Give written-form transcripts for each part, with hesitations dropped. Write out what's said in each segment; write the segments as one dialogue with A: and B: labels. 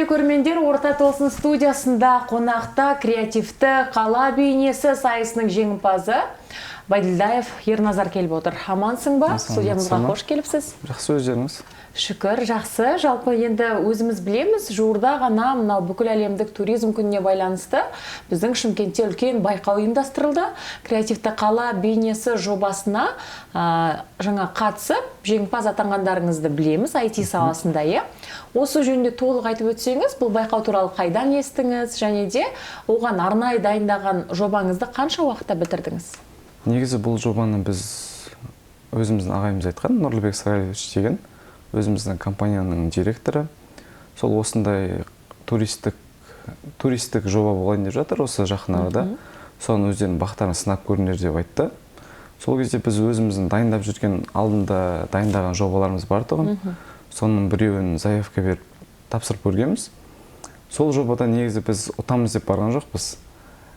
A: Құрметті көрермендер, Орта Толсын студиясында қонақта креативті қала бейнесі сайысының жеңімпазы Байділдаев Ерназар келіп отыр. Амансың ба? Студиямызға қош келіпсіз.
B: Жақсы, өздеріңіз.
A: Шүкір, жақсы. Жалпы енді өзіміз білеміз, жуырда ғана мынау бүкіл әлемдік туризм күніне байланысты біздің Шымкентте үлкен байқау ұйымдастырылды. Креативті қала бейнесі жобасына жаңа қатысып, жеңімпаз атанғандарыңызды білеміз, IT саласында, е. Осы жөнінде толық айтып өтсеңіз, бұл байқау туралы қайдан естіңіз, және де оған арнайы дайындаған жобаңызды қанша уақытта бітірдіңіз?
B: Негізі бұл жобаны біз өзіміздің ағайымыз айтқан, Нұрлыбек Сағалиевич деген, өзіміздің компанияның директоры. Сол осындай туристік жоба болайын деп жатыр осы жақын арада. Соның өздерінің бақтарын сынап көріңдер деп айтты. Сол кезде біз өзіміздің дайындап жүрген, алдында дайындаған жобаларымыз бар тұғын. Соның біреуін заявка беріп тапсырып көргенбіз. Сол жобада негізі біз ұтамыз деп барған жоқпыз.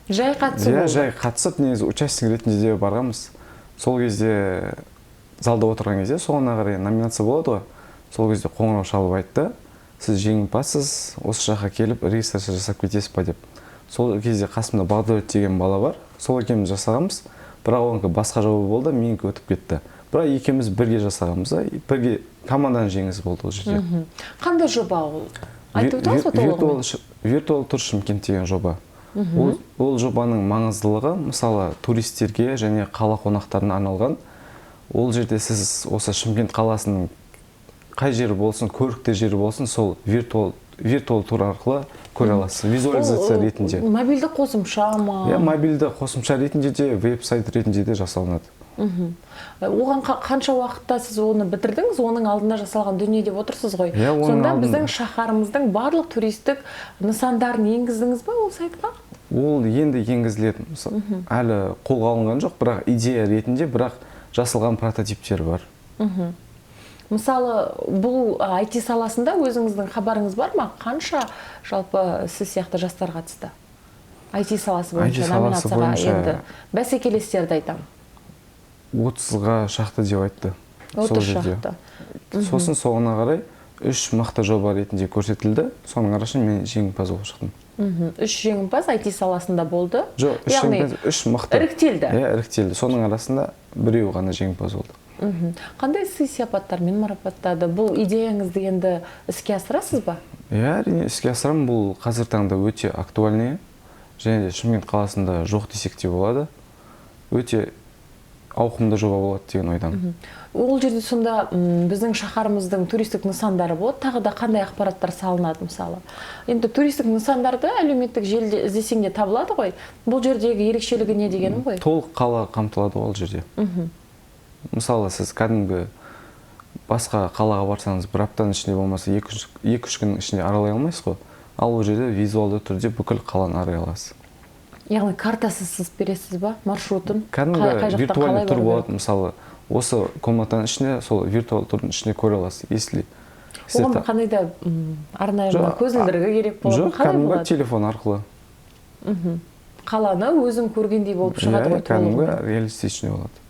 A: Жай қатысып болды?
B: Жай қатысып, негізі участник ретінде де барғанбыз. Сол кезде залда отырған кезде соңына қарай номинация болады ғой. Сол кезде қоңырау шалып айтты, сіз жеңімпазсыз, осы жаққа келіп регистрация жасап кетесіз ба деп. Сол кезде қасымда Бағдәулет деген бала бар, сол екеуміз жасағанбыз. Бірақ оныкі басқа жоба болды, менікі өтіп кетті. Бірақ екеуміз бірге жасағанбыз, бірге команданың жеңісі болды ол жерде.
A: Қандай жоба ол? Айтып отырсыз ба толығымен?
B: Виртуал тур Шымкент деген жоба. Ол жобаның маңыздылығы, мысалы, туристерге және қала қонақтарына арналған. Ол жерде сіз осы Шымкент қаласының қай жері болсын, көрікті жері болсын, сол виртуал тур арқылы көре аласыз, визуализация ретінде.
A: Мобильді қосымша ма?
B: Мобильді қосымша ретінде де, веб-сайт ретінде де жасалынады.
A: Оған қанша уақытта сіз оны бітірдіңіз, оның алдында жасалған дүние деп отырсыз ғой. Сонда біздің шаһарымыздың барлық туристік нысандарын енгіздіңіз ба ол сайтқа?
B: Ол енді енгізіледі. Әлі қолға алынған жоқ, бірақ идея ретінде, бірақ жасалған прототиптер бар.
A: Мысалы, бұл IT саласында өзіңіздің хабарыңыз бар ма? Қанша жалпы сіз сияқты жастар қатысты? IT саласы бойынша номинацияға енді бәсекелестерді айтам.
B: 30-ға шақты деп айтты.
A: 30 шақты.
B: Сосын соңына қарай 3 мықты жоба ретінде көрсетілді. Соның арасында мен жеңімпаз болып шықтым.
A: 3 жеңімпаз IT саласында болды?
B: Жоқ, 3 мықты.
A: Іріктелді?
B: Іріктелді. Соның арасында біреу ғана жеңімпаз болды.
A: Қандай сый-сияпаттармен марапаттады? Бұл идеяңызды енді іске асырасыз ба?
B: Әрине, іске асырамын. Бұл қазір таңда өте актуальный, және де Шымкент қаласында жоқ десек те болады. Өте ауқымды жоба болады деген ойдан.
A: Ол жерде сонда біздің шаһарымыздың туристік нысандары болады, тағы да қандай ақпараттар салынады мысалы? Енді туристік нысандарды әлеуметтік желіде іздесең де табылады ғой. Бұл жердегі ерекшелігі не дегенім ғой?
B: Толық қала қамтылады ол жерде. Мысалы, сіз кәдімгі басқа қалаға барсаңыз, бір аптаның ішінде болмаса 2-3 күннің ішінде аралай алмайсыз ғой. Ал ол жерде визуалды түрде бүкіл қаланы аралай аласыз.
A: Яғни картасы сыз бересіз ба? Маршрутын?
B: Кәдімгі виртуальный тур болады. Мысалы, осы комнатаның ішінде, сол виртуал турдың ішінде көре аласыз, если...
A: Оған қандай да арнайы көзілдіргі керек болады?
B: Жоқ, кәдімгі телефон арқылы.
A: Қаланы өзің көргендей болып шығады ғой?
B: Кәдімгі реалистичный болады.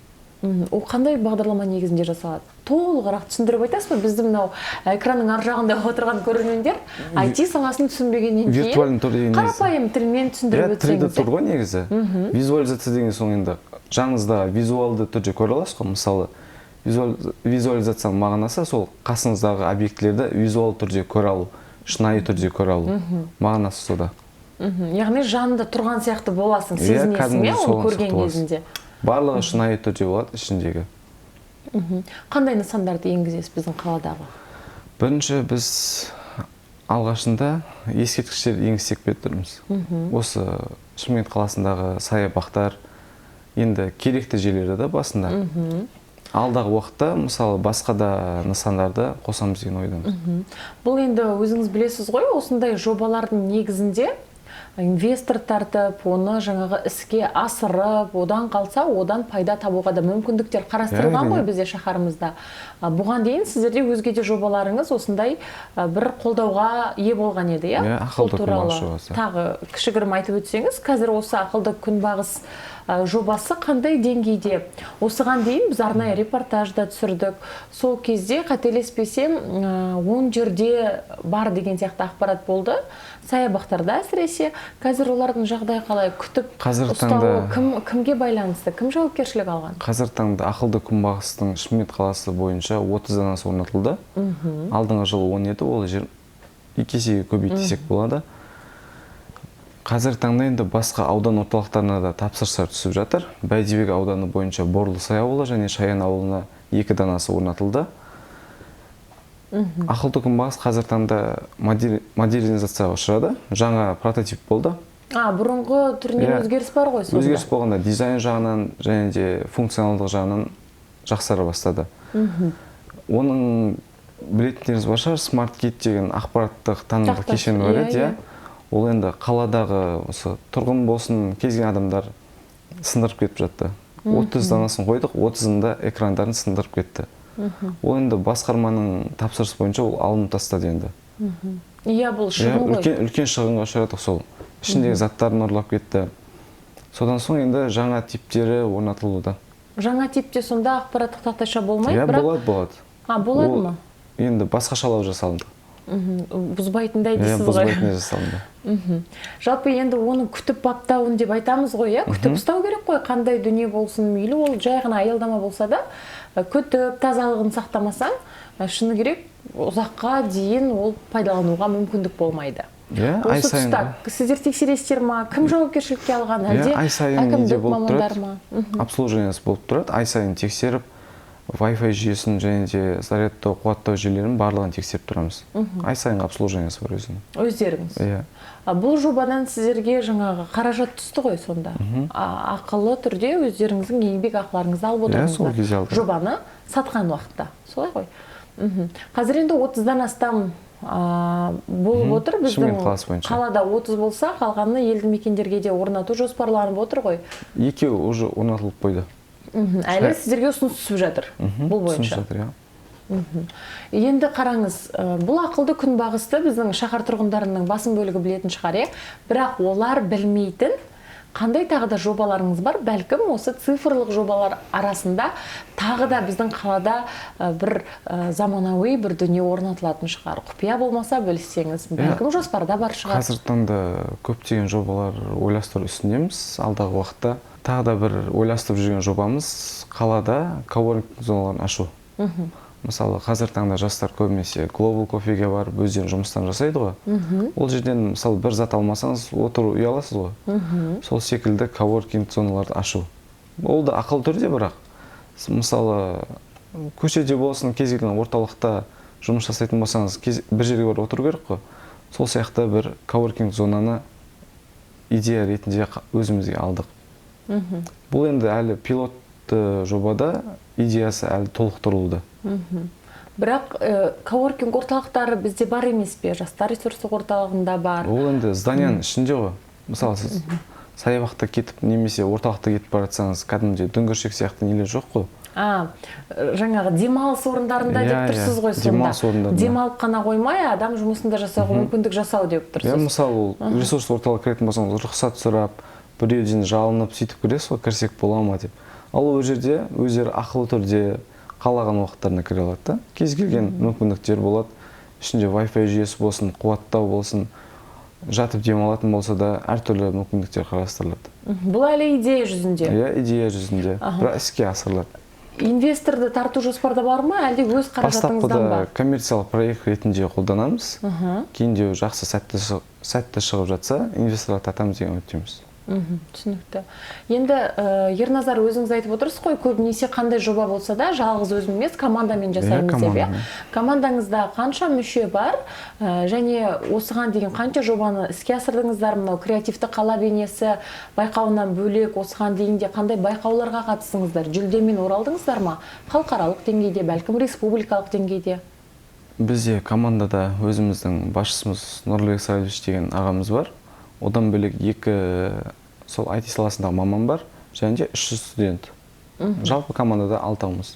A: Ол қандай бағдарлама негізінде жасалады? Толығырақ түсіндіріп айтасыз ба? Біздің мынау экранның ар жағында отырған көрермендер IT саласын түсінбегеннен кейін қарапайым тілмен түсіндіріп өтсеңіз.
B: 3D тур ғой негізі. Визуализация деген соң енді жаныңызда визуалды түрде көре аласыз ғой. Мысалы, визуализацияның мағынасы сол қасыңыздағы объектілерді визуал түрде көре алу, шынайы түрде көре алу. Мағынасы сода.
A: Яғни жанында тұрған сияқты боласың, сезінесің, оны көрген кезінде.
B: Барлығы шынайы түрде болады ішіндегі.
A: Қандай нысандарды енгізесіз біздің қаладағы?
B: Бірінші біз алғашында ескерткіштер енгізсек деп тұрмыз. Осы Шымкент қаласындағы саябақтар, енді керекті жерлері де басында. Алдағы уақытта, мысалы, басқа да нысандарды қосамыз деген ойдамыз.
A: Бұл енді өзіңіз білесіз ғой, осындай жобалардың негізінде инвестор тартып, оны жаңағы іске асырып, одан қалса, одан пайда табуға да мүмкіндіктер қарастырылған ғой бізде шаһарымызда. Бұған дейін сіздерде өзге де жобаларыңыз осындай бір қолдауға ие болған еді, иә?
B: Ақылды күнбағыс жобасы.
A: Тағы кішігірім айтып өтсеңіз, қазір осы ақылды күнбағыс жобасы қандай деңгейде? Осыған дейін біз арнайы репортажда түсірдік. Сол кезде қателеспесем 10 жерде бар деген сияқты ақпарат болды. Саябақтарда әсіресе. Қазір олардың жағдайы қалай? Күтіп ұстауы кімге байланысты? Кім жауапкершілік алған?
B: Қазір таңда ақылды күнбағыстың Шымкент қаласы бойынша 30 данасы орнатылды. Алдыңғы жылы 17, ол 2 есеге көбейтсек болады. Қазір таңда енді басқа аудан орталықтарына да тапсырыстар түсіп жатыр. Бәйдібек ауданы бойынша Борлысай ауылы және Шаян ауылына 2 данасы орнатылды. Ақылды күнбағыс қазір таңда модернизацияға ұшырады. Жаңа прототип болды.
A: Бұрынғы түрінен өзгеріс бар ғой сонда?
B: Өзгеріс болғанда дизайн жағынан және де функционалдық жағынан жақсара бастады. Оның білетіндеріңіз бар шығар, SmartKit деген ақпараттық танымдық кешен бар еді. Ол енді қаладағы осы тұрғын болсын, кез келген адамдар сындырып кетіп жатты. 30 данасын қойдық, 30-ында экрандарын сындырып кетті. Ол енді басқарманың тапсырысы бойынша ол алынып тастады енді.
A: Бұл шығын ғой.
B: Үлкен шығынға ұшырадық сол. Ішіндегі заттарын ұрлап кетті. Содан соң енді жаңа типтері орнатылуда.
A: Жаңа типте сонда ақпараттық тақтайша болмайды?
B: Болады.
A: Болады ма?
B: Енді басқашалау жасалынды.
A: Бұзбайтындай дейсіз ғой.
B: Бұзбайтындай жасалынды.
A: Жалпы енді оны күтіп баптауын деп айтамыз ғой, күтіп ұстау керек қой, қандай дүние болсын, мейлі ол жай ғана аялдама болса да, күтіп тазалығын сақтамасаң, шыны керек, ұзаққа дейін ол пайдалануға мүмкіндік болмайды. Осы тұста сіздер тексересіздер ма? Кім жауапкершілікке алған? Әлде әкімдік мамандар ма?
B: Обслуживаниясы болып тұрады. Ай сайын тексеріп, Wi-Fi жүйесін және де зарядтау, қуаттау жүйелерін барлығын тексеріп тұрамыз. Ай сайын обслуживаниясы бар өзінің.
A: Өздеріңіз? Бұл жобадан сіздерге жаңағы қаражат түсті ғой сонда? Ақылы түрде өздеріңіздің еңбек ақыларыңызды алып отырыңыздар. Жобаны сатқан уақытта. Солай ғой? Қазір енді 30-дан астам болып отыр. Біздің қалада 30 болса, қалғаны елді мекендерге де орнату жоспарланып отыр ғой?
B: Екеуі уже орнатылып қойды.
A: Әлі сіздерге ұсыныс түсіп жатыр бұл бойынша? Енді қараңыз, бұл ақылды күнбағысты біздің шаһар тұрғындарының басым бөлігі білетін шығар, бірақ олар білмейтін қандай тағы да жобаларыңыз бар? Бәлкім осы цифрлық жобалар арасында тағы да біздің қалада бір заманауи бір дүние орнатылатын шығар. Құпия болмаса бөліссеңіз, бәлкім жоспарда бар шығар.
B: Қазір таңда көптеген жобалар ойластыру үстіндеміз. Алдағы уақытта тағы да бір ойластырып жүрген жобамыз қалада коворкинг зоналарын ашу. Мысалы, қазір таңда жастар көбінесе Global Coffee'ге барып өздерінің жұмыстарын жасайды ғой. Ол жерден, мысалы, бір зат алмасаңыз, отыру ұяласыз ғой. Сол секілді коворкинг зоналарды ашу. Ол да ақыл түрде бірақ. Мысалы, көшеде болсын, кез келген орталықта жұмыс жасайтын болсаңыз, бір жерге барып отыру керек қой. Сол сияқты бір коворкинг зонаны идея ретінде өзімізге алдық. Бұл енді әлі пилотты жобада идеясы әлі толықтырылуда.
A: Бірақ коворкинг орталықтары бізде бар емес пе? Жастар ресурстық орталығында бар.
B: Ол енді зданияның ішінде ғой. Мысалы, сіз саябақта кетіп, немесе орталықта кетіп баратсаңыз, кәдімгідей дүңгіршек сияқты нелер жоқ қой.
A: Жаңағы демалыс орындарында деп тұрсыз ғой сонда. Демалып қана қоймай, адам жұмысында жасауға мүмкіндік жасау деп тұрсыз.
B: Мысалы, ресурс орталық кіретін болсаңыз, рұқсат сұрап, біреуден жалынып, сөйтіп кіресіз ғой, кірсек бола ма деп. Ал ол жерде өздері ақылы түрде қалаған уақыттарына кіре алады. Кез келген мүмкіндіктер болады. Ішінде Wi-Fi жүйесі болсын, қуаттау болсын, жатып демалатын болса да әртүрлі мүмкіндіктер қарастырылады.
A: Бұл әлі идея жүзінде?
B: Идея жүзінде, бірақ іске асырылады.
A: Инвесторды тарту жоспарда бар ма, әлде өз қаражатыңыздан ба?
B: Бастапқыда коммерциялық проект ретінде қолданамыз. Кейінде жақсы сәтті шығып жатса, инвесторлар тартамыз деген үміттеміз.
A: Түсінікті. Енді Ерназар, өзіңіз айтып отырсыз ғой, көбінесе қандай жоба болса да, жалғыз өзім емес, командамен жасаймыз деп. Командаңызда қанша мүше бар, және осыған деген қанша жобаны іске асырдыңыздар? Мынау креативті қала бейнесі байқауынан бөлек, осыған дейінде қандай байқауларға қатысыңыздар? Жүлдемен оралдыңыздар ма? Халықаралық деңгейде, бәлкім республикалық деңгейде?
B: Бізде командада өзіміздің басшымыз Нұрлыбек Саралевич деген ағамыз бар. Одан бөлек екі сол IT саласындағы маман бар, және де 300 студент. Жалпы командада 6-ымыз.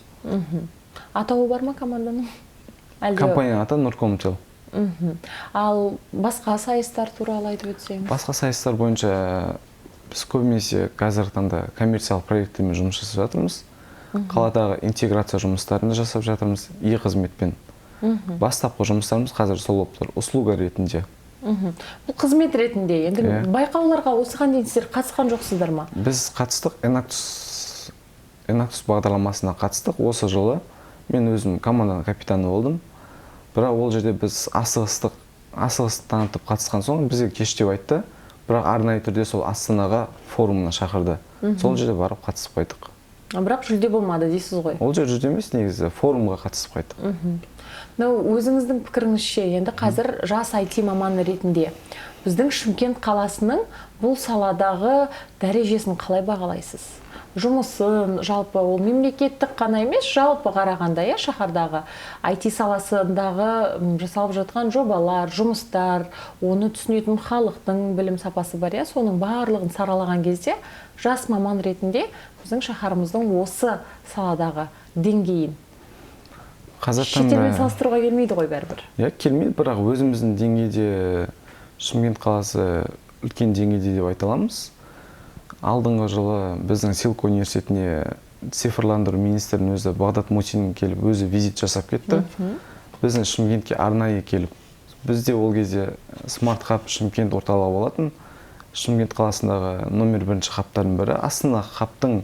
A: Атауы бар ма команданың?
B: Компанияның аты Нұркомтел.
A: Ал басқа сайыстар туралы айтып өтсеңіз?
B: Басқа сайыстар бойынша Біз көбінесе қазіргі таңда коммерциялық проекттермен жұмыс жасап жатырмыз. Қаладағы интеграция жұмыстарын жасап жатырмыз e-қызметпен. Бастапқы жұмыстарымыз қазір сол болып тұр, услуга ретінде.
A: Бұл қызмет ретінде, енді байқауларға осыған дейін сіздер қатысқан жоқсыздар ма?
B: Біз қатыстық, Enactus бағдарламасына қатыстық. Осы жылы мен өзім команданың капитаны болдым. Бірақ ол жерде біз асығыстық танытып қатысқан соң бізге кеш деп айтты. Бірақ арнайы түрде сол Астанаға форумына шақырды. Сол жерде барып қатысып қайдық.
A: Бірақ жүлде болмады дейсіз ғой?
B: Ол жерде жүлде емес, негізі форумға қатысып қайдық.
A: Өзіңіздің пікіріңізше, енді қазір жас IT маманы ретінде біздің Шымкент қаласының бұл саладағы дәрежесін қалай бағалайсыз? Жұмысын, жалпы ол мемлекеттік қана емес, жалпы қарағанда, шаһардағы IT саласындағы жасалып жатқан жобалар, жұмыстар, оны түсінетін халықтың білім сапасы бар, соның барлығын саралаған кезде жас маман ретінде біздің шаһарымыздың осы саладағы деңгейін шетелмен салыстыруға келмейді ғой бәрібір.
B: Келмейді, бірақ өзіміздің деңгейде Шымкент қаласы үлкен деңгейде деп айта аламыз. Алдыңғы жылы біздің Силк университетіне цифрландыру министрінің өзі Бағдат Мусин келіп, өзі визит жасап кетті. Біздің Шымкентке арнайы келіп, бізде ол кезде смарт хаб Шымкент орталығы болатын. Шымкент қаласындағы номер 1 хабтардың бірі. Астана хабтың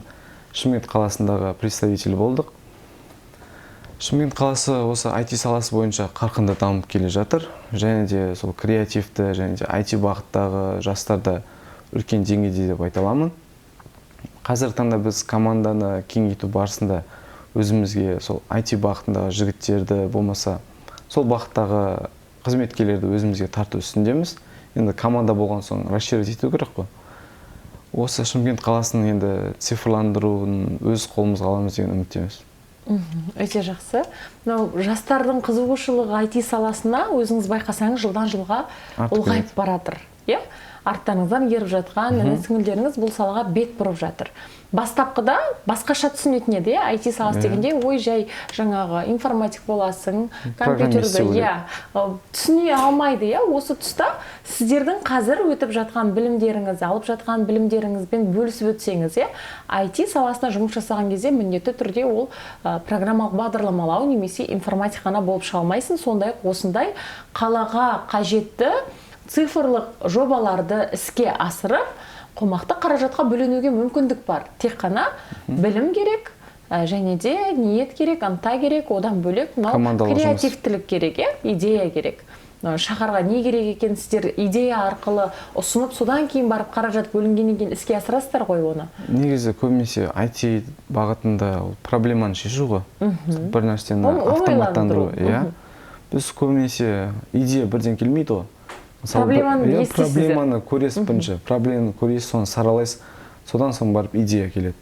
B: Шымкент қаласындағы представителі болдық. Шымкент қаласы осы IT саласы бойынша қарқынды дамып келе жатыр. Және де сол креативті, және де IT бағыттағы жастарда үлкен деңгейде деп айта аламын. Қазіргі таңда біз команданы кеңейту барысында өзімізге сол IT бағытындағы жігіттерді болмаса, сол бағыттағы қызметкерлерді өзімізге тарту үстіндеміз. Енді команда болған соң расширить ету керек қой. Осы Шымкент қаласының енді цифрландыруын өз қолымызға аламыз деген үміттеміз.
A: Өте жақсы. Жастардың қызығушылығы IT саласына өзіңіз байқасаңыз жылдан жылға ұлғайып баратыр. Арттарыңыздан еріп жатқан сіңілдеріңіз бұл салаға бет бұрып жатыр. Бастапқыда басқаша түсінетін еді, IT саласы дегенде, ой жай жаңағы информатик боласың, компьютерді түсіне алмайды. Осы тұста сіздердің қазір өтіп жатқан білімдеріңіз, алып жатқан білімдеріңізбен бөлісіп өтсеңіз, IT саласына жұмыс жасаған кезде міндетті түрде ол программалық бағдарламалау немесе информатиканы болып шыға алмайсың. Сондай осындай қалаға қажетті цифрлық жобаларды іске асырып, қомақты қаражатқа бөлінуге мүмкіндік бар. Тек қана білім керек, және де ниет керек, ынта керек, одан бөлек креативтілік керек, идея керек. Шаһарға не керек екен, сіздер идея арқылы ұсынып, содан кейін барып қаражат бөлінгеннен кейін іске асырасыздар ғой оны.
B: Негізі көбінесе IT бағытында проблеманы шешу ғой. Бір нәрсені автоматтандыру. Біз көбінесе идея бірден келмейді ғой. Проблеманы көресіз бірінші, проблеманы көресіз, соны саралайсыз, содан соң барып идея келеді.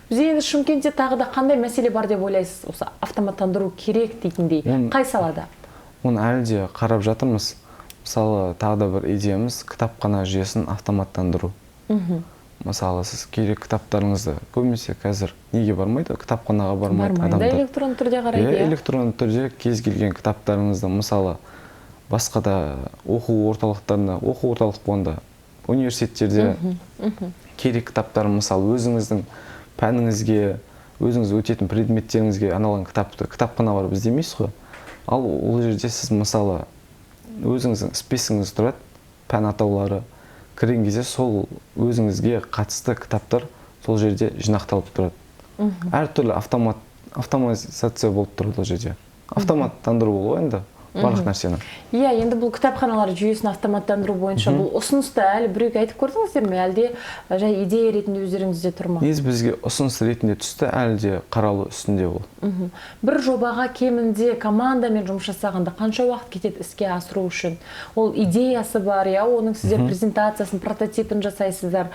A: Бізде енді Шымкентте тағы да қандай мәселе бар деп ойлайсыз, осы автоматтандыру керек дейтіндей, қай салада?
B: Оны әлі де қарап жатырмыз. Мысалы, тағы да бір идеямыз кітапхана жүйесін автоматтандыру. Мысалы, сіз керек кітаптарыңызды көбінесе қазір неге бармайды? Кітапханаға бармайды адамдар.
A: Электронды түрде қарайды.
B: Электронды түрде кез келген кітаптарыңызды, мысалы, басқа да оқу орталықтарында, оқу орталық болғанда, университеттерде керек кітаптар, мысалы, өзіңіздің пәніңізге, өзіңіз өтетін предметтеріңізге арналған кітапхана бар бізде емес қой. Ал ол жерде сіз, мысалы, өзіңіздің списогіңіз тұрады, пән атаулары, кірген кезде сол өзіңізге қатысты кітаптар сол жерде жинақталып тұрады. Әртүрлі автоматизация болып тұрады ол жерде. Автоматтандыру болу енді. Барлық нәрсені.
A: Енді бұл кітапханалар жүйесін автоматтандыру бойынша бұл ұсынысты әлі біреуге айтып көрдіңіздер ме? Әлде жай идея ретінде өздеріңізде тұр ма?
B: Негізі бізге ұсыныс ретінде түсті, әлі де қаралу үстінде ол.
A: Бір жобаға кемінде командамен жұмыс жасағанда қанша уақыт кетеді іске асыру үшін? Ол идеясы бар, оның сіздер презентациясын, прототипін жасайсыздар,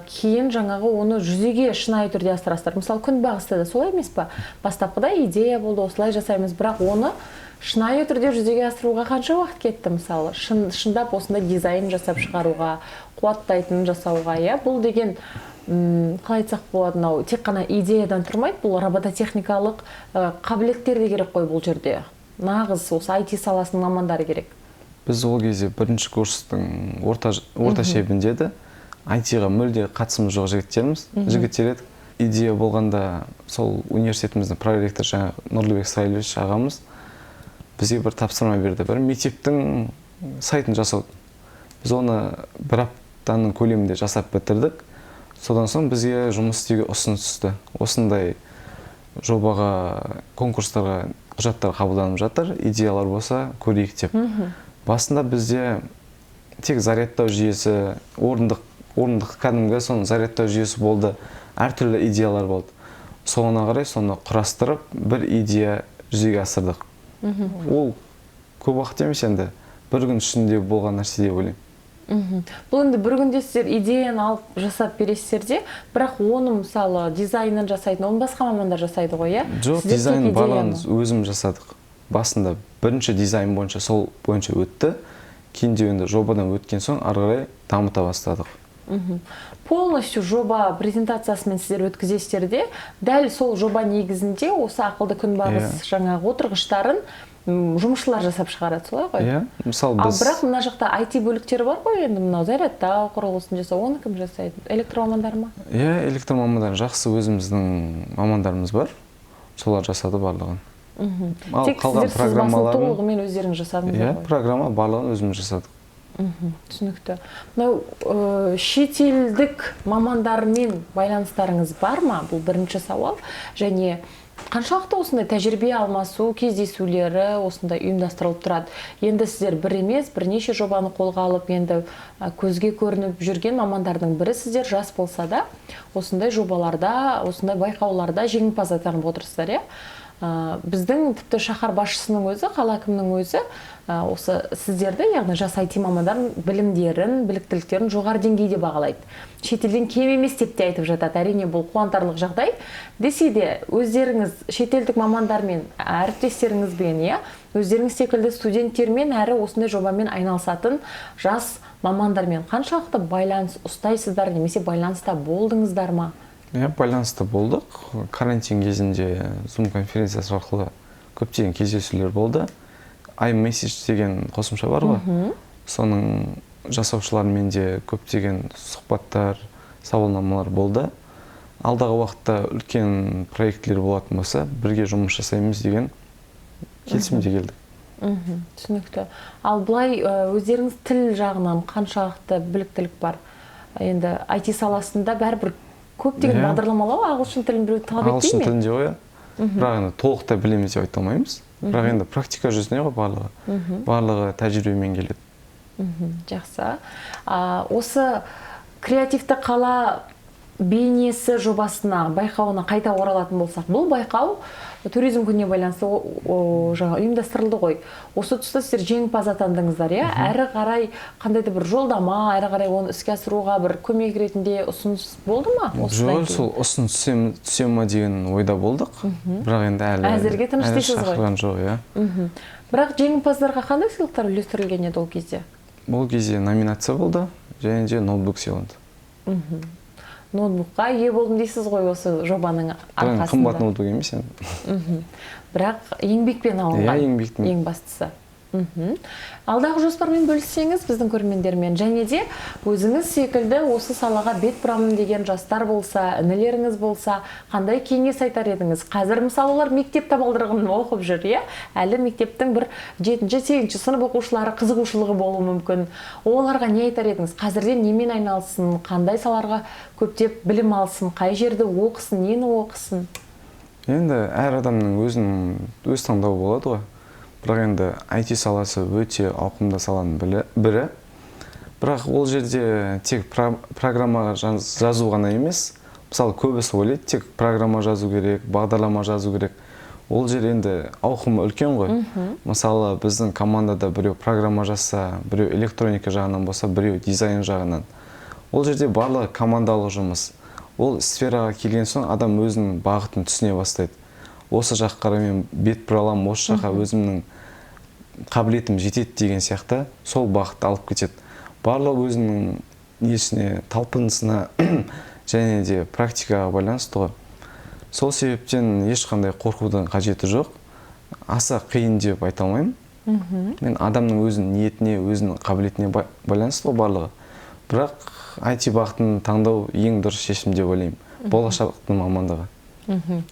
A: кейін жаңағы оны жүзеге шынайы түрде асырасыздар. Мысалы, күнбағыста да солай емес па? Бастапқыда идея болды, осылай жасаймыз, бірақ оны шынайы түрде жүзеге асыруға қанша уақыт кетті, мысалы, шындап осындай дизайн жасап шығаруға, қуаттайтын жасауға, бұл деген, қалай айтсақ болады, тек қана идеядан тұрмайды, бұл робототехникалық қабілеттер де керек қой бұл жерде. Нағыз осы IT саласының мамандары керек.
B: Біз ол кезде бірінші курстың орта шебінде еді. IT-ға мүлде қатысымыз жоқ жігіттер едік. Идея болғанда сол университетіміздің проректор жаңағы Нұрлыбек Сайлович ағамыз бізге бір тапсырма берді. Бір мектептің сайтын жасау. Біз оны бір аптаның көлемінде жасап бітірдік. Содан соң бізге жұмыс істеуге ұсыныс түсті. Осындай жобаға, конкурстарға құжаттар қабылданып жатыр, идеялар болса көрейік деп. Басында бізде тек зарядтау жүйесі, орындық кәдімгі соның зарядтау жүйесі болды. Әртүрлі идеялар болды. Соңына қарай соны құрастырып, бір идея жүзеге асырдық. Ол көп уақыт емес енді. Бір күн ішінде болған нәрсе деп ойлаймын.
A: Бұл енді бір күнде сіздер идеяны алып жасап бересіздер де, бірақ оны мысалы дизайнын жасайтын, оны басқа мамандар жасайды ғой, иә?
B: Жоқ, дизайн барлығын өзім жасадық. Басында бірінші дизайн бойынша сол бойынша өтті. Кейінде енді жобадан өткен соң ары қарай дамыта бастадық.
A: Полностью жоба презентациясымен сіздер өткізесіздер де, дәл сол жоба негізінде осы ақылды күнбағыс жаңағы отырғыштарын жұмысшылар жасап шығарады, солай ғой?
B: Иә, мысалы біз...
A: Ал бірақ мына жақта IT бөліктері бар ғой, енді мынау зарядтау құрылғысын жасау, оны кім жасайды? Электр мамандары ма?
B: Иә, электр мамандары жақсы, өзіміздің мамандарымыз бар. Солар жасады барлығын.
A: Тек сіздер сызбасын толығымен өздеріңіз жасадыңыздар ғой?
B: Иә, программа барлығын өзіміз жасадық.
A: Түсінікті. Мынау шетелдік мамандармен байланыстарыңыз бар ма? Бұл бірінші сауал. Және қаншалықты осындай тәжірибе алмасу кездесулері осындай ұйымдастырылып тұрады? Енді сіздер бір емес, бірнеше жобаны қолға алып, енді көзге көрініп жүрген мамандардың бірі сіздер жас болса да, осындай жобаларда, осындай байқауларда жеңімпаз атанып отырсыздар, иә? Біздің тіпті шаһар басшысының өзі, қала әкімінің өзі осы сіздерді, яғни жас IT мамандардың білімдерін, біліктіліктерін жоғары деңгейде бағалайды. Шетелден кем емес деп те айтып жатады. Әрине бұл қуантарлық жағдай. Десе де өздеріңіз шетелдік мамандармен, әріптестеріңізбен, иә, өздеріңіз секілді студенттермен әрі осындай жобамен айналысатын жас мамандармен қаншалықты байланыс ұстайсыздар, немесе байланыста болдыңыздар ма?
B: Иә, байланыста болдық. Карантин кезінде Zoom конференциясы арқылы көптеген кездесулер болды. iMessage деген қосымша бар ғой. Соның жасаушылармен де көптеген сұхбаттар, сауалнамалар болды. Алдағы уақытта үлкен проектлер болатын болса, бірге жұмыс жасаймыз деген келісімге келдік.
A: Түсінікті. Ал былай өздеріңіз тіл жағынан қаншалықты біліктілік бар? Енді IT саласында бәрібір көптеген бағдарламалау ағылшын тілін біреу талап етпей ме?
B: Ағылшын тілінде ғой, бірақ енді толықтай білеміз деп айта алмаймыз. Бірақ енді практика жүзіне ғой барлығы. Барлығы тәжірибемен келеді.
A: Жақсы. Осы креативті қала бейнесі жобасына, байқауына қайта оралатын болсақ, бұл байқау туризм күніне байланысты жаңа ұйымдастырылды ғой. Осы тұста сіздер жеңімпаз атандыңыздар, иә? Әрі қарай қандай да бір жолдама, әрі қарай оны іске асыруға бір көмек ретінде ұсыныс болды ма?
B: Жоқ, сол ұсыныс түсе ма деген ойда болдық. Бірақ енді
A: әзірге тыныштайсыз ғой.
B: Шақырған жоқ, иә.
A: Бірақ жеңімпаздарға қандай сыйлықтар үлестірілген еді ол кезде?
B: Ол кезде номинация болды, және де ноутбук сыйланды.
A: Ноутбукқа ие болдым дейсіз ғой осы жобаның арқасында.
B: Қымбат ноутбук емес енді.
A: Бірақ еңбекпен алынған ең бастысы. Алдағы жоспармен бөліссеңіз біздің көрермендермен, және де өзіңіз секілді осы салаға бет бұрамын деген жастар болса, інілеріңіз болса, қандай кеңес айтар едіңіз? Қазір мысалы олар мектеп табалдырығын оқып жүр, иә? Әлі мектептің бір 7-8 сынып оқушылары қызығушылығы болуы мүмкін. Оларға не айтар едіңіз? Қазірден немен айналсын, қандай салаларға көптеп білім алсын, қай жерді оқысын, нені оқысын?
B: Енді әр адамның өз таңдауы болады ғой. Бірақ енді IT саласы өте ауқымды саланың бірі. Бірақ ол жерде тек программа жазу ғана емес. Мысалы, көбісі ойлайды, тек программа жазу керек, бағдарлама жазу керек. Ол жер енді ауқымы үлкен ғой. Мысалы, біздің командада біреу программа жазса, біреу электроника жағынан болса, біреу дизайн жағынан. Ол жерде барлығы командалық жұмыс. Ол сфераға келген соң адам өзінің бағытын түсіне бастайды. Осы жаққа қарай мен бет бұра аламын, осы жаққа өзімнің қабілетім жетеді деген сияқты сол бағытты алып кетеді. Барлығы өзінің несіне, талпынысына және де практикаға байланысты ғой. Сол себептен ешқандай қорқудың қажеті жоқ. Аса қиын деп айта алмаймын. Мен адамның өзінің ниетіне, өзінің қабілетіне байланысты ғой барлығы. Бірақ IT бағытын таңдау ең дұрыс шешім деп ойлаймын. Болашақтың мамандығы.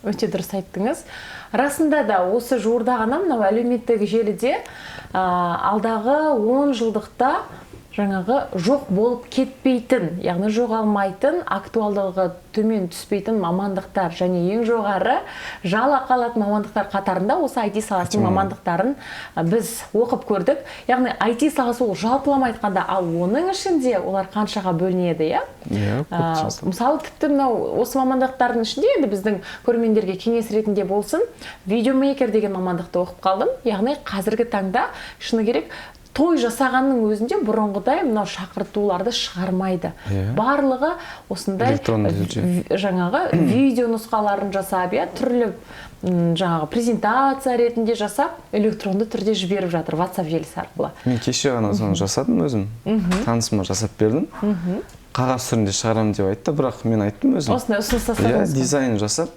A: Өте дұрыс айттыңыз. Расында да осы жуырда ғана мынау әлеуметтік желіде алдағы 10 жылдықта жаңағы жоқ болып кетпейтін, яғни жоғалмайтын, актуалдылығы төмен түспейтін мамандықтар және ең жоғары жалақы алатын мамандықтар қатарында осы IT саласының мамандықтарын біз оқып көрдік. Яғни IT саласы ол жалпылама айтқанда, ал оның ішінде олар қаншаға бөлінеді, иә? Мысалы, тіпті мынау осы мамандықтардың ішінде енді біздің көрермендерге кеңес ретінде болсын, видеомейкер деген мамандықты оқып қалдым. Яғни қазіргі таңда шыны керек той жасағанның өзінде бұрынғыдай мынау шақыртуларды шығармайды. Барлығы осындай жаңағы видео нұсқаларын жасап, түрлі жаңағы презентация ретінде жасап, электронды түрде жіберіп жатыр WhatsApp желісі арқылы.
B: Мен кеше ғана соны жасадым өзім. Танысыма жасап бердім. Қағаз түрінде шығарамын деп айтты, бірақ мен айттым өзім.
A: Осындай ұсыныс жасадыңыз.
B: Дизайн жасап,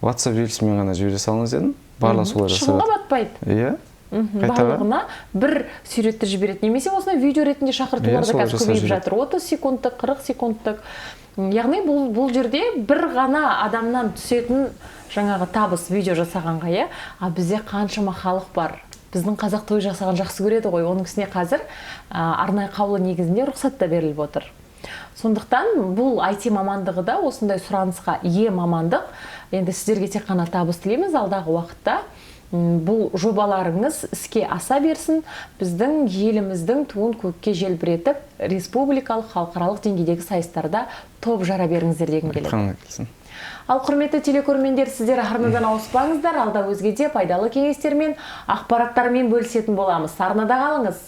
B: WhatsApp желісімен ғана жібере салыңыз дедім. Барлығы солай жасап.
A: Шығынға батпайды. Барлығына бір суретті жібереді, немесе осындай видео ретінде шақыртуларды қазір көбейіп жатыр. 30 секундтық, 40 секундтық. Яғни бұл жерде бір ғана адамнан түсетін жаңағы табыс видео жасағанға, а бізде қаншама халық бар. Біздің қазақ той жасаған жақсы көреді ғой. Оның үстіне қазір арнайы қаулы негізінде рұқсат та беріліп отыр. Сондықтан бұл IT мамандығы да осындай сұранысқа ие мамандық. Енді сіздерге тек қана табыс тілейміз алдағы уақытта. Бұл жобаларыңыз іске аса берсін, біздің еліміздің туын көкке желбіретіп, республикалық, халықаралық деңгейдегі сайыстарда топ жара беріңіздер дегім келеді. Ал құрметті телекөрермендер, сіздер арнадан ауыспаңыздар, алда өзгеде пайдалы кеңестермен, ақпараттармен бөлісетін боламыз. Арнада қалыңыз.